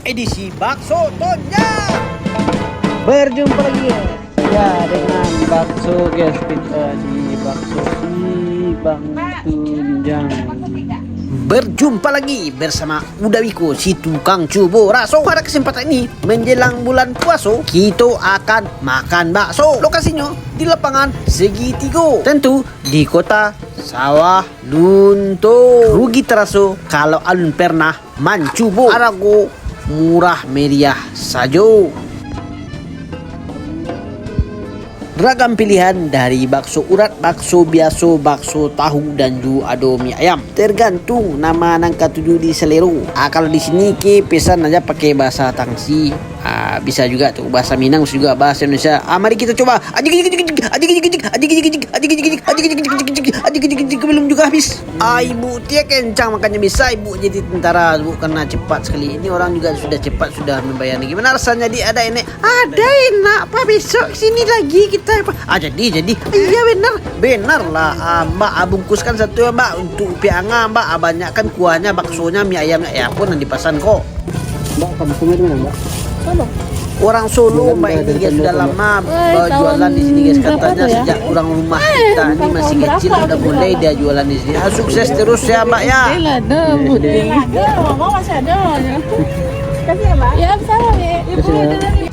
edisi Bakso Tonjang. Berjumpa lagi ya dengan bakso guys, kita di bakso si Bang Tunjang. Berjumpa lagi bersama Udawiko si tukang cubo raso. Pada kesempatan ini menjelang bulan puasa, kita akan makan bakso. Lokasinya di lapangan segitiga, tentu di kota Sawah Lunto. Rugi terasa kalau alun pernah mencoba arago murah meriah saja. Ragam pilihan dari bakso urat, bakso biasa, bakso tahu dan juga ada mie ayam. Tergantung nama nangka tuju di selero. Kalau di sini ke pesan aja pakai bahasa tangsi. Bisa juga tuh bahasa Minang, juga bahasa Indonesia. Mari kita coba. Belum juga habis. Ibu dia kencang makanya bisa ibu jadi tentara bu, karena cepat sekali. Ini orang juga sudah cepat sudah membayar. Gimana rasanya di ada enak? Ada enak Pak, besok sini lagi kita. Jadi iya benar lah. Mbak bungkuskan satu ya Mbak untuk pianga Mbak. Banyak kan kuahnya, baksonya, mie ayamnya ya pun yang dipesan kok. Mbak, kamu di mana Mbak? Orang Solo Mbak ini guys sudah lama jualan di sini guys, katanya sejak orang rumah kita ini masih kecil udah mulai dia jualan di sini. Sukses terus ya Mbak ya. Mama masih ada. Kasih ya Mbak. Ya, salam ya. Ibu